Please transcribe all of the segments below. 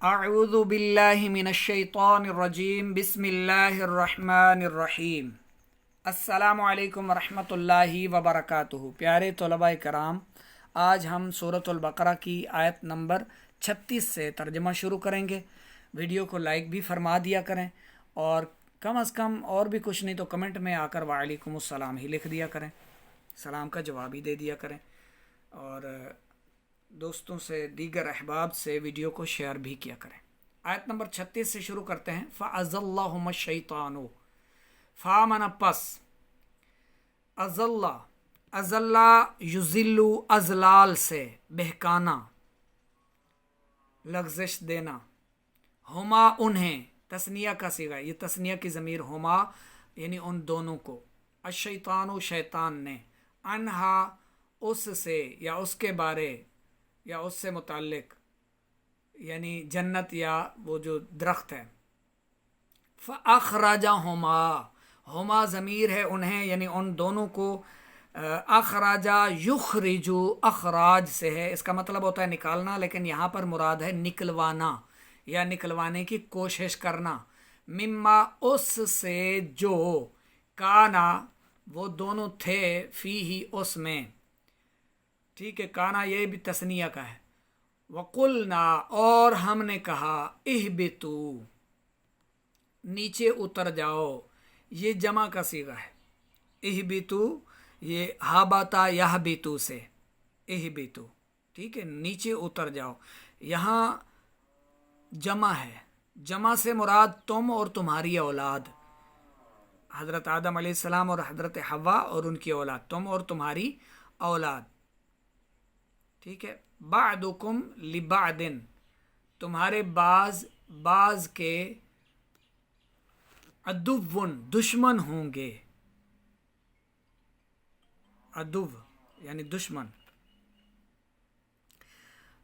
अऊज़ु बिल्लाहि मिनश्शैतानिर्रजीम बिस्मिल्लाहिर्रहमानिर्रहीम। अस्सलामु अलैकुम वरहमतुल्लाहि वबरकातुहू। प्यारे तलबा कराम, आज हम सूरतुल बकरा की आयत नंबर 36 से तर्जमा शुरू करेंगे। वीडियो को लाइक भी फरमा दिया करें और कम अज़ कम और भी कुछ नहीं तो कमेंट में आकर वालेकुमुस्सलाम ही लिख दिया करें, सलाम का जवाब ही दे दिया करें और दोस्तों से दीगर अहबाब से वीडियो को शेयर भी किया करें। आयत नंबर 36 से शुरू करते हैं। फ़अज़ल्लाहुमुश्शैतानु, फ़ा मना पस, अज़ल्ला, अज़ल्ला युज़िल्लु अज़लाल से बहकाना, लग़ज़िश देना। हुमा उन्हें, तस्निया का सीगा, ये तस्निया की ज़मीर हुमा यानी उन दोनों को, अश्शैतानु शैतान ने, अनहा उससे या उसके बारे या उससे मुताल्लिक यानी जन्नत या वो जो दरख्त है। फ़अख़रजहुमा, हुमा ज़मीर है उन्हें यानी उन दोनों को। अख़रजा युख़रिजु अख़राज से है, इसका मतलब होता है निकालना, लेकिन यहाँ पर मुराद है निकलवाना या निकलवाने की कोशिश करना। मिम्मा उससे जो, काना वो दोनों थे, फ़ी ही उसमें, ठीक है, काना ये भी तस्निया का है। वक़ुलना और हमने कहा, इहबितू नीचे उतर जाओ, ये जमा का सीगा है। इहबितू ये हाबाता यहबितू से, इहबितू, ठीक है, नीचे उतर जाओ। यहाँ जमा है, जमा से मुराद तुम और तुम्हारी औलाद, हज़रत आदम अलैहिस्सलाम और हज़रत हव्वा और उनकी औलाद, तुम और तुम्हारी औलाद, ठीक है। बादुकुम लिबादिन, तुम्हारे बाज के, अदुव्वुन दुश्मन होंगे, अदुव यानी दुश्मन।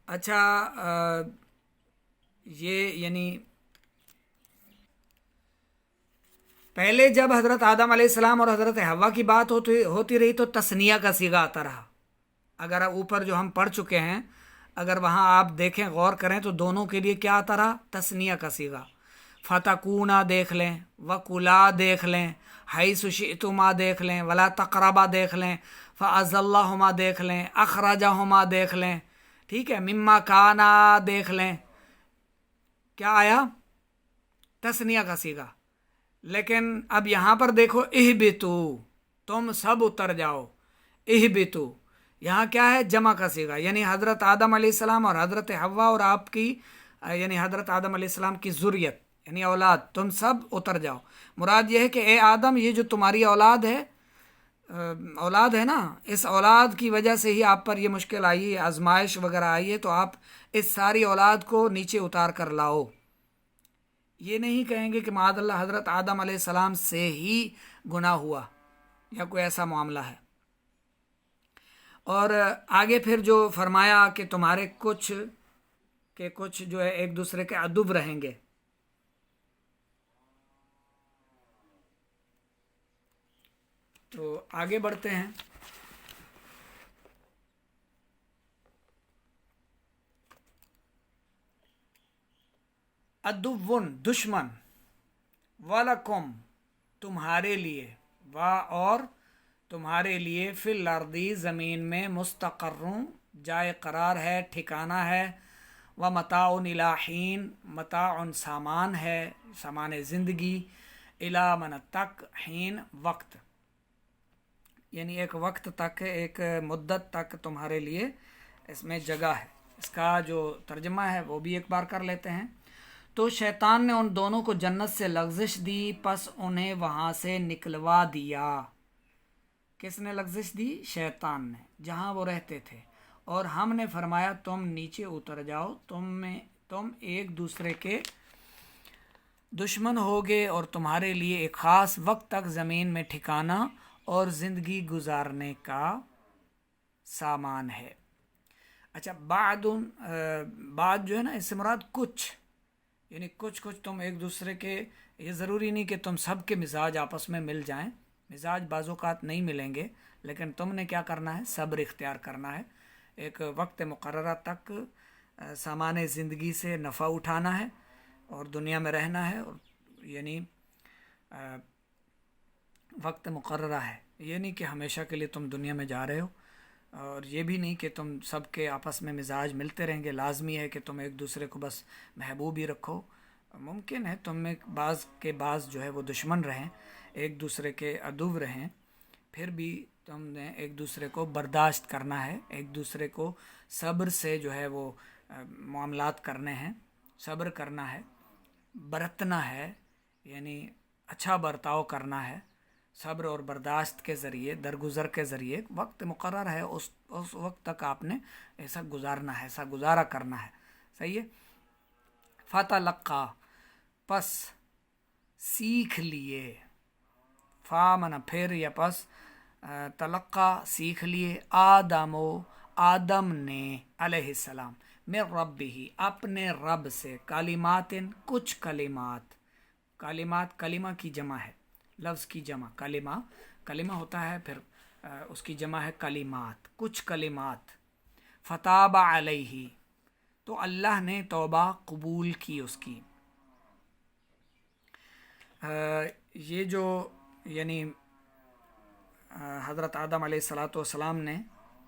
अच्छा, ये यानी पहले जब हज़रत आदम अलैहिस्सलाम और हज़रत हव्वा की बात होती रही तो तस्निया का सीगा आता रहा। अगर ऊपर जो हम पढ़ चुके हैं, अगर वहाँ आप देखें, गौर करें तो दोनों के लिए क्या आता रहा? तस्निया का सीगा। फ़तकूना देख लें, वकुला देख लें, हैसु शिअ्तुमा देख लें, वला तक़रबा देख लें, फ़अज़ल्लाहुमा देख लें, अख़रजहुमा देख लें, ठीक है, मिम्मा काना देख लें, क्या आया? तस्निया का सीगा। लेकिन अब यहाँ पर देखो, इहबितू तुम सब उतर जाओ, इहबितू यहाँ क्या है? जमा का सीगा, यानी हज़रत आदम अलैहिस्सलाम और हज़रत हव्वा और आपकी यानी हज़रत आदम अलैहिस्सलाम की ज़ुर्रियत यानी औलाद, तुम सब उतर जाओ। मुराद यह है कि ए आदम, ये जो तुम्हारी औलाद है ना, इस औलाद की वजह से ही आप पर ये मुश्किल आई है, आजमाइश वगैरह आई है, तो आप इस सारी औलाद को नीचे उतार कर लाओ। ये नहीं कहेंगे कि माअज़ल्लाह हज़रत आदम अलैहिस्सलाम से ही गुनाह हुआ या कोई ऐसा मामला है। और आगे फिर जो फरमाया कि तुम्हारे कुछ जो है एक दूसरे के अदुब रहेंगे। तो आगे बढ़ते हैं। अदुव्वुन दुश्मन, वलकुम तुम्हारे लिए, वा और तुम्हारे लिए, फिल अर्दी ज़मीन में, मुस्तक़र्रुन जाए करार है, ठिकाना है, व मताउन इला हीन मताउन सामान है, सामान ज़िंदगी, इला मन तक, हीन वक्त यानी एक वक्त तक, एक मुद्दत तक तुम्हारे लिए इसमें जगह है। इसका जो तर्जमा है वो भी एक बार कर लेते हैं। तो शैतान ने उन दोनों को जन्नत से लग़ज़िश दी, पस उन्हें वहाँ से निकलवा दिया। किसने लग़ज़िश दी? शैतान ने, जहाँ वो रहते थे। और हमने फरमाया तुम नीचे उतर जाओ, तुम एक दूसरे के दुश्मन होगे और तुम्हारे लिए एक ख़ास वक्त तक ज़मीन में ठिकाना और ज़िंदगी गुजारने का सामान है। अच्छा, बाद जो है ना, इससे मुराद कुछ, यानी कुछ तुम एक दूसरे के, ये ज़रूरी नहीं कि तुम सब के मिजाज आपस में मिल जाएं, मिजाज बाज़ोकात नहीं मिलेंगे, लेकिन तुमने क्या करना है? सब्र इख्तियार करना है। एक वक्त मुकर्ररा तक सामान ज़िंदगी से नफ़ा उठाना है और दुनिया में रहना है, और यानी वक्त मुकर्ररा है। ये नहीं कि हमेशा के लिए तुम दुनिया में जा रहे हो, और ये भी नहीं कि तुम सबके आपस में मिजाज मिलते रहेंगे। लाजमी है कि तुम एक दूसरे को बस महबूब ही रखो। मुमकिन है तुम में बाज़ जो है वो दुश्मन रहें, एक दूसरे के अदुव रहें, फिर भी तुमने एक दूसरे को बर्दाश्त करना है, एक दूसरे को सब्र से जो है वो मामलात करने हैं, सब्र करना है, बरतना है, यानी अच्छा बर्ताव करना है। सब्र और बर्दाश्त के ज़रिए, दरगुज़र के ज़रिए वक्त मुकर्रर है, उस वक्त तक आपने ऐसा गुजारना है, ऐसा गुजारा करना है। सही है। फ़तलक्का, पस सीख लिए, फ़ा मना फिर या पस, तलक्का सीख लिए, आदम ने अलैहिस्सलाम, में रब्बिही अपने रब से, कालिमातिन कुछ कलिमात, कालिमात कलिमा की जमा है, लफ्ज़ की जमा, कलिमा होता है, फिर उसकी जमा है कलिमात, कुछ कलिमात। फताबा अलैही, तो अल्लाह ने तौबा कबूल की उसकी। ये जो यानी हज़रत आदम अलैहिस्सलाम ने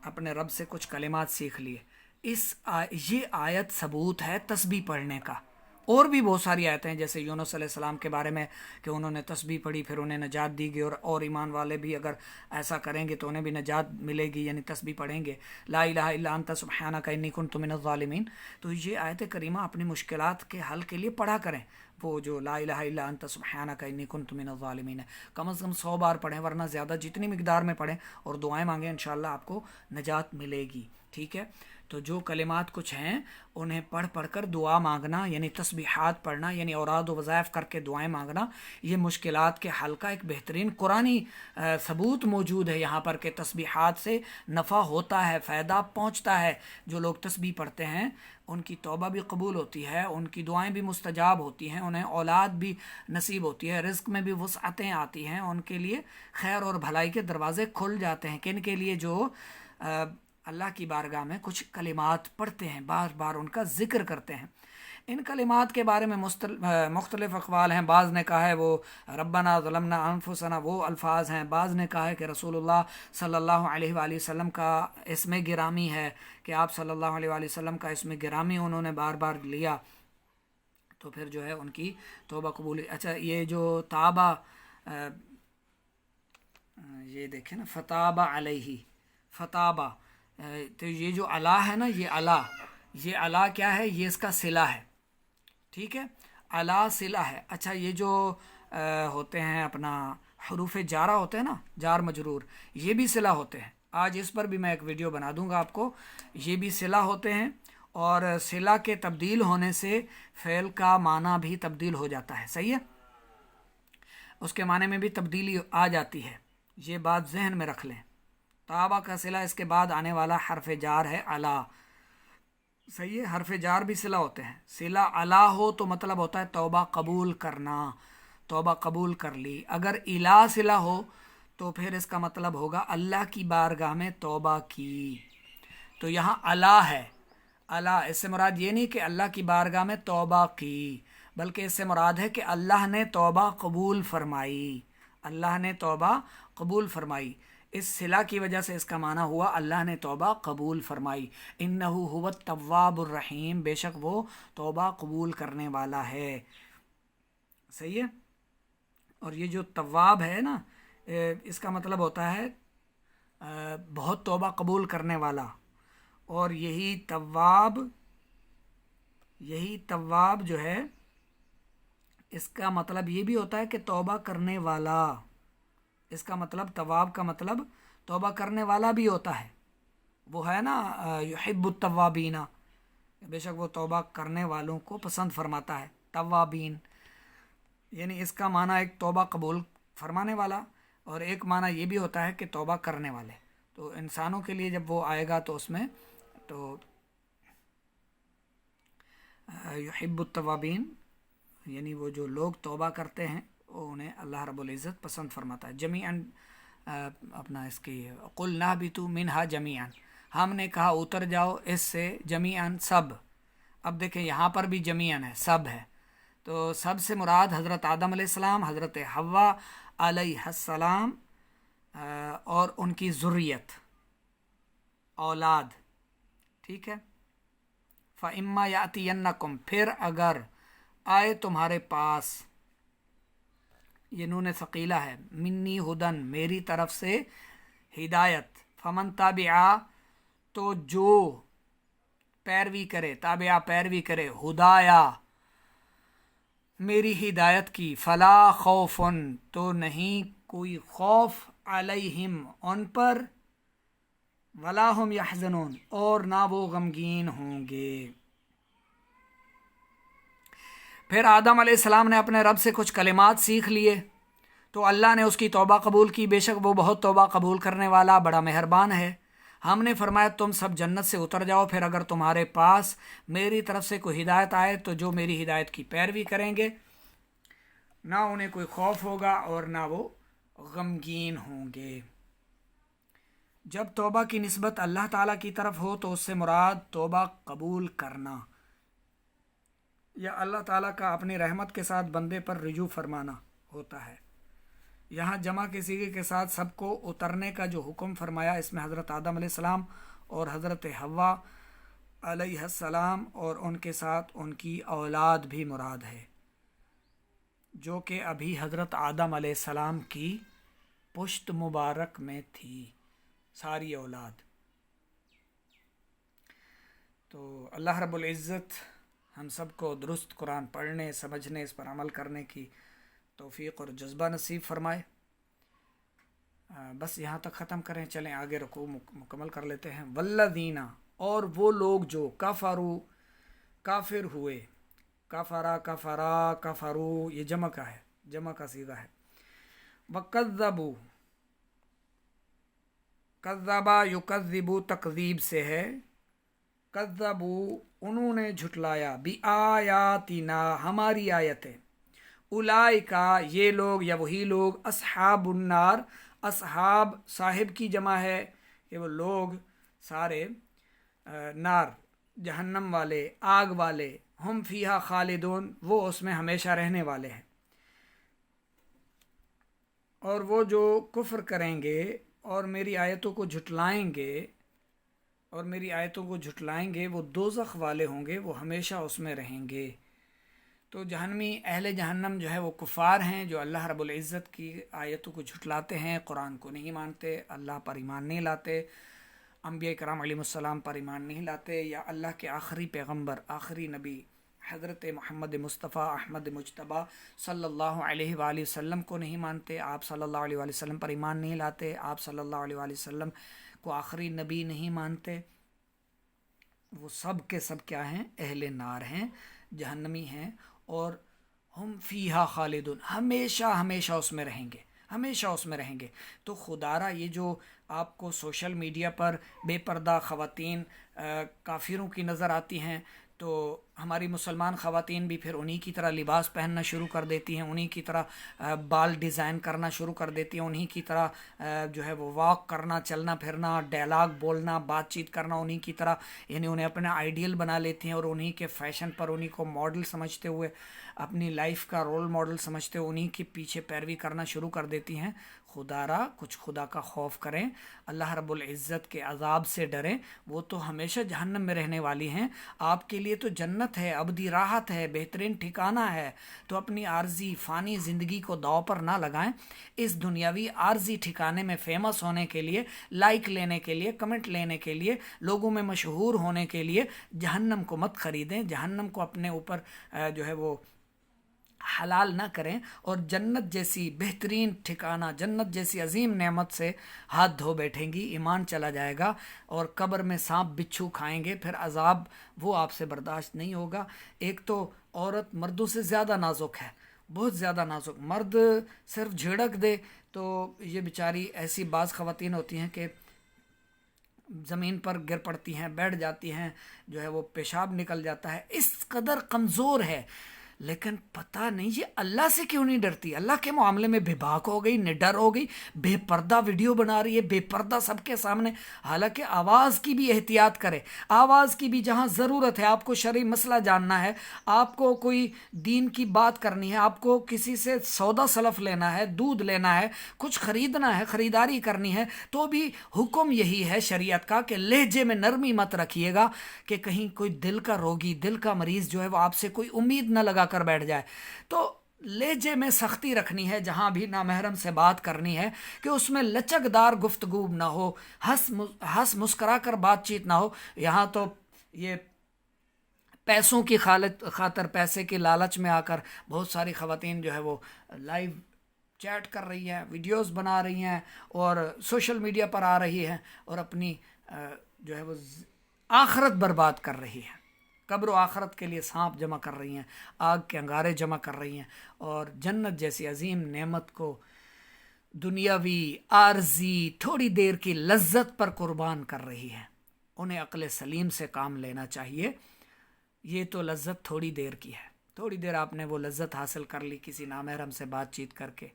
अपने रब से कुछ कलिमात सीख लिए। ये आयत सबूत है तस्बीह पढ़ने का। और भी बहुत सारी आयतें हैं, जैसे यूनुस अलैहिस्सलाम के बारे में कि उन्होंने तस्बीह पढ़ी, फिर उन्हें नजात दी गई, और ईमान वाले भी अगर ऐसा करेंगे तो उन्हें भी नजात मिलेगी, यानी तस्बीह पढ़ेंगे, ला इलाहा इल्ला अंता सुब्हानका इन्नी कुन्तु मिनज़ ज़ालिमीन। तो ये आयत करीमा अपनी मुश्किलात के हल के लिए पढ़ा करें। वो जो ला इलाहा इल्ला अंता सुब्हानका इन्नी कुन्तु मिनज़ ज़ालिमीन है, कम से कम 100 बार पढ़ें, वरना ज़्यादा जितनी मिकदार में पढ़ें और दुआएं मांगें, इंशाअल्लाह आपको नजात मिलेगी। ठीक है। तो जो कलिमात कुछ हैं उन्हें पढ़ कर दुआ मांगना, यानी तस्बीहात पढ़ना, यानी औराद व वज़ाइफ करके दुआएं मांगना, ये मुश्किलात के हल का एक बेहतरीन कुरानी सबूत मौजूद है यहाँ पर कि तस्बीहात से नफ़ा होता है, फ़ायदा पहुँचता है। जो लोग तस्बीह पढ़ते हैं उनकी तौबा भी कबूल होती है, उनकी दुआएं भी मुस्तजाब होती हैं, उन्हें औलाद भी नसीब होती है, रिज़्क़ में भी वुसअतें आती हैं, उनके लिए खैर और भलाई के दरवाज़े खुल जाते हैं। किन के लिए? जो अल्लाह की बारगाह में कुछ कलिमात पढ़ते हैं, बार बार उनका ज़िक्र करते हैं। इन कलिमात के बारे में मुख्तलिफ़ अक़वाल हैं। बाज़ ने कहा है वो रब्बना ज़लमना अनफुसना वो अल्फाज हैं, बाज़ ने कहा है कि रसूलुल्लाह सल्लल्लाहु अलैहि वसल्लम का इसमें गिरामी है, कि आप सल्लल्लाहु अलैहि वसल्लम का इसमें गिरामी उन्होंने बार बार लिया, तो फिर जो है उनकी तौबा कबूल। अच्छा, ये जो ताबा, ये देखें ना, फ़ताबा अलैहि, फ़ताबा, तो ये जो अला है ना, ये अला क्या है? ये इसका सिला है। ठीक है, अला सिला है। अच्छा, ये जो होते हैं अपना हरूफ जारा होते हैं ना, जार मजरूर, ये भी सिला होते हैं। आज इस पर भी मैं एक वीडियो बना दूंगा आपको। ये भी सिला होते हैं, और सिला के तब्दील होने से फ़ेल का माना भी तब्दील हो जाता है। सही है, उसके माने में भी तब्दीली आ जाती है। ये बात जहन में रख लें। ताबा का सिला इसके बाद आने वाला हरफ जार है अला। सही है, हरफ जार भी सिला होते हैं। सिला अला हो तो मतलब होता है तौबा कबूल करना, तौबा कबूल कर ली। अगर इला सिला हो तो फिर इसका मतलब होगा अल्लाह की बारगाह में तौबा की। तो यहाँ अला है, अला, इससे मुराद ये नहीं कि अल्लाह की बारगाह में तौबा की, बल्कि इससे मुराद है कि अल्लाह ने तौबा कबूल फरमाई, अल्लाह ने तौबा कबूल फरमाई। इस सिला की वजह से इसका माना हुआ अल्लाह ने तौबा कबूल फरमाई। इन्नहु हुवत तव्वाबुर रहीम, बेशक वो तौबा कबूल करने वाला है। सही है। और ये जो तव्वाब है ना, इसका मतलब होता है बहुत तौबा कबूल करने वाला। और यही तव्वाब जो है, इसका मतलब ये भी होता है कि तौबा करने वाला। इसका मतलब तवाब का मतलब तौबा करने वाला भी होता है। वो है ना युहिब्बुत तव्वाबीना, बेशक वो तौबा करने वालों को पसंद फरमाता है। तव्वाबीन यानी इसका माना एक तौबा कबूल फरमाने वाला, और एक माना ये भी होता है कि तौबा करने वाले। तो इंसानों के लिए जब वो आएगा तो उसमें तो युहिब्बुत तव्वाबीन यानी वो जो लोग तौबा करते हैं उन्हें अल्लाह रब्बुल इज़्ज़त पसंद फरमाता है। जमीअन अपना इसकी कुल ना भी तू मिनहा जमीअन, हमने कहा उतर जाओ इससे, जमीअन सब, اب دیکھیں یہاں پر بھی جمیعن ہے، سب ہے، تو سب سے مراد حضرت آدم علیہ السلام، حضرت حوا علیہ السلام اور ان کی ذریت، اولاد، ٹھیک ہے۔ فَإِمَّا يَأْتِيَنَّكُمْ، پھر اگر آئے تمہارے پاس، یہ نون ثقیلہ ہے، منی ہدن، میری طرف سے ہدایت، فمن تابعہ، تو جو پیروی کرے، تابعہ پیروی کرے، ہدایا میری ہدایت کی، فلا خوفن، تو نہیں کوئی خوف، علیہم ان پر، ولا ہم یحزنون، اور نہ وہ غمگین ہوں گے۔ پھر آدم علیہ السلام نے اپنے رب سے کچھ کلمات سیکھ لیے، تو اللہ نے اس کی توبہ قبول کی، بے شک وہ بہت توبہ قبول کرنے والا بڑا مہربان ہے۔ ہم نے فرمایا تم سب جنت سے اتر جاؤ، پھر اگر تمہارے پاس میری طرف سے کوئی ہدایت آئے تو جو میری ہدایت کی پیروی کریں گے، نہ انہیں کوئی خوف ہوگا اور نہ وہ غمگین ہوں گے۔ جب توبہ کی نسبت اللہ تعالیٰ کی طرف ہو تو اس سے مراد توبہ قبول کرنا، یا اللہ تعالیٰ کا اپنی رحمت کے ساتھ بندے پر رجوع فرمانا ہوتا ہے۔ یہاں جمع کے صیغے کے ساتھ سب کو اترنے کا جو حکم فرمایا، اس میں حضرت آدم علیہ السلام اور حضرت حوا علیہ السلام اور ان کے ساتھ ان کی اولاد بھی مراد ہے، جو کہ ابھی حضرت آدم علیہ السلام کی پشت مبارک میں تھی، ساری اولاد۔ تو اللہ رب العزت ہم سب کو درست قرآن پڑھنے، سمجھنے، اس پر عمل کرنے کی توفیق اور جذبہ نصیب فرمائے۔ بس یہاں تک ختم کریں، چلیں آگے رکوع مکمل کر لیتے ہیں۔ والذین، اور وہ لوگ جو کفروا، کافر ہوئے، کفرا کفرا کفرو، یہ جمع کا ہے، جمع کا صیغہ ہے۔ وکذبوا، کذبا یکذبو تکذیب سے ہے، کذبوا انہوں نے جھٹلایا، بآیاتنا ہماری آیتیں، اولئک یہ لوگ یا وہی لوگ، اصحاب النار، اصحاب صاحب کی جمع ہے کہ وہ لوگ سارے نار، جہنم والے، آگ والے، ہم فیہا خالدون، وہ اس میں ہمیشہ رہنے والے ہیں۔ اور وہ جو کفر کریں گے اور میری آیتوں کو جھٹلائیں گے، اور میری آیتوں کو جھٹلائیں گے، وہ دوزخ والے ہوں گے، وہ ہمیشہ اس میں رہیں گے۔ تو جہنمی، اہل جہنم جو ہے وہ کفار ہیں، جو اللہ رب العزت کی آیتوں کو جھٹلاتے ہیں، قرآن کو نہیں مانتے، اللہ پر ایمان نہیں لاتے، انبیاء کرام علیہ السلام پر ایمان نہیں لاتے، یا اللہ کے آخری پیغمبر، آخری نبی حضرت محمد مصطفیٰ احمد مجتبیٰ صلی اللہ علیہ وآلہ وسلم کو نہیں مانتے، آپ صلی اللہ علیہ وآلہ وسلم پر ایمان نہیں لاتے، آپ صلی اللہ علیہ وآلہ وسلم کو آخری نبی نہیں مانتے، وہ سب کے سب کیا ہیں؟ اہل نار ہیں، جہنمی ہیں، اور ہم فیہا خالدون، ہمیشہ ہمیشہ اس میں رہیں گے، ہمیشہ اس میں رہیں گے۔ تو خدارہ یہ جو آپ کو سوشل میڈیا پر بے پردہ خواتین کافروں کی نظر آتی ہیں، تو ہماری مسلمان خواتین بھی پھر انہی کی طرح لباس پہننا شروع کر دیتی ہیں، انہی کی طرح بال ڈیزائن کرنا شروع کر دیتی ہیں، انہی کی طرح جو ہے وہ واک کرنا، چلنا پھرنا، ڈائلاگ بولنا، بات چیت کرنا انہی کی طرح، یعنی انہیں اپنا آئیڈیل بنا لیتی ہیں، اور انہی کے فیشن پر انہی کو ماڈل سمجھتے ہوئے، اپنی لائف کا رول ماڈل سمجھتے ہوئے انہی کے پیچھے پیروی کرنا شروع کر دیتی ہیں۔ خدارہ کچھ خدا کا خوف کریں، اللہ رب العزت کے عذاب سے ڈریں، وہ تو ہمیشہ جہنم میں رہنے والی ہیں، آپ کے لیے تو جنت ہے، ابدی راحت ہے، بہترین ٹھکانہ ہے۔ تو اپنی عارضی فانی زندگی کو داؤ پر نہ لگائیں، اس دنیاوی عارضی ٹھکانے میں فیمس ہونے کے لیے، لائک لینے کے لیے، کمنٹ لینے کے لیے، لوگوں میں مشہور ہونے کے لیے جہنم کو مت خریدیں، جہنم کو اپنے اوپر جو ہے وہ حلال نہ کریں، اور جنت جیسی بہترین ٹھکانہ، جنت جیسی عظیم نعمت سے ہاتھ دھو بیٹھیں گی، ایمان چلا جائے گا، اور قبر میں سانپ بچھو کھائیں گے، پھر عذاب وہ آپ سے برداشت نہیں ہوگا۔ ایک تو عورت مردوں سے زیادہ نازک ہے، بہت زیادہ نازک، مرد صرف جھڑک دے تو یہ بیچاری، ایسی بعض خواتین ہوتی ہیں کہ زمین پر گر پڑتی ہیں، بیٹھ جاتی ہیں، جو ہے وہ پیشاب نکل جاتا ہے، اس قدر کمزور ہے۔ لیکن پتہ نہیں یہ اللہ سے کیوں نہیں ڈرتی، اللہ کے معاملے میں بے باک ہو گئی، نڈر ہو گئی، بے پردہ ویڈیو بنا رہی ہے، بے پردہ سب کے سامنے۔ حالانکہ آواز کی بھی احتیاط کرے، آواز کی بھی جہاں ضرورت ہے، آپ کو شرعی مسئلہ جاننا ہے، آپ کو کوئی دین کی بات کرنی ہے، آپ کو کسی سے سودا سلف لینا ہے، دودھ لینا ہے، کچھ خریدنا ہے، خریداری کرنی ہے، تو بھی حکم یہی ہے شریعت کا کہ لہجے میں نرمی مت رکھیے گا کہ کہیں کوئی دل کا روگی، دل کا مریض جو ہے وہ آپ سے کوئی امید نہ لگا کر بیٹھ جائے۔ تو لہجے میں سختی رکھنی ہے، جہاں بھی نامحرم سے بات کرنی ہے کہ اس میں لچک دار گفتگو نہ ہو، ہنس مسکرا کر بات چیت نہ ہو۔ یہاں تو یہ پیسوں کی خاطر، پیسے کے لالچ میں آ کر بہت ساری خواتین جو ہے وہ لائیو چیٹ کر رہی ہیں، ویڈیوز بنا رہی ہیں اور سوشل میڈیا پر آ رہی ہیں اور اپنی جو ہے وہ آخرت برباد کر رہی ہیں، قبر و آخرت کے لیے سانپ جمع کر رہی ہیں، آگ کے انگارے جمع کر رہی ہیں، اور جنت جیسی عظیم نعمت کو دنیاوی عارضی تھوڑی دیر کی لذت پر قربان کر رہی ہے۔ انہیں عقل سلیم سے کام لینا چاہیے۔ یہ تو لذت تھوڑی دیر کی ہے، تھوڑی دیر آپ نے وہ لذت حاصل کر لی کسی نامحرم سے بات چیت کر کے،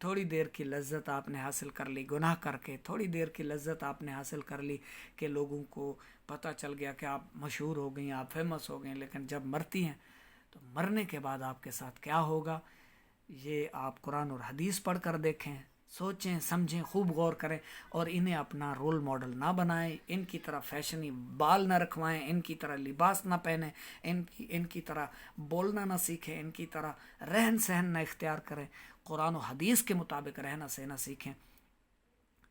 تھوڑی دیر کی لذت آپ نے حاصل کر لی گناہ کر کے، تھوڑی دیر کی لذت آپ نے حاصل کر لی کہ لوگوں کو پتہ چل گیا کہ آپ مشہور ہو گئیں، آپ فیمس ہو گئیں، لیکن جب مرتی ہیں تو مرنے کے بعد آپ کے ساتھ کیا ہوگا، یہ آپ قرآن اور حدیث پڑھ کر دیکھیں، سوچیں سمجھیں، خوب غور کریں، اور انہیں اپنا رول ماڈل نہ بنائیں، ان کی طرح فیشنی بال نہ رکھوائیں، ان کی طرح لباس نہ پہنیں، ان کی طرح بولنا نہ سیکھیں، ان کی طرح رہن سہن نہ اختیار کریں، قرآن و حدیث کے مطابق رہنا سہنا سیکھیں۔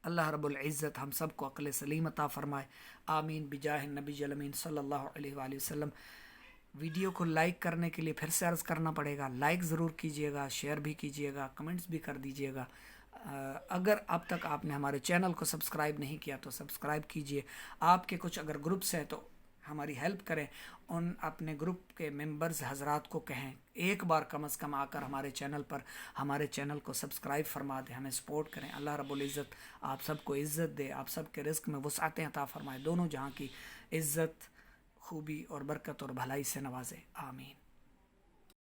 اللہ رب العزت ہم سب کو عقل سلیم عطا فرمائے، آمین بجاہ النبی الامین صلی اللہ علیہ وآلہ وسلم۔ ویڈیو کو لائک کرنے کے لیے پھر سے عرض کرنا پڑے گا، لائک ضرور کیجئے گا، شیئر بھی کیجئے گا، کمنٹس بھی کر دیجئے گا۔ اگر اب تک آپ نے ہمارے چینل کو سبسکرائب نہیں کیا تو سبسکرائب کیجئے۔ آپ کے کچھ اگر گروپس ہیں تو ہماری ہیلپ کریں، ان اپنے گروپ کے ممبرز حضرات کو کہیں ایک بار کم از کم آ کر ہمارے چینل کو سبسکرائب فرما دیں، ہمیں سپورٹ کریں۔ اللہ رب العزت آپ سب کو عزت دے، آپ سب کے رزق میں وسعتیں عطا فرمائے، دونوں جہاں کی عزت، خوبی اور برکت اور بھلائی سے نوازے، آمین۔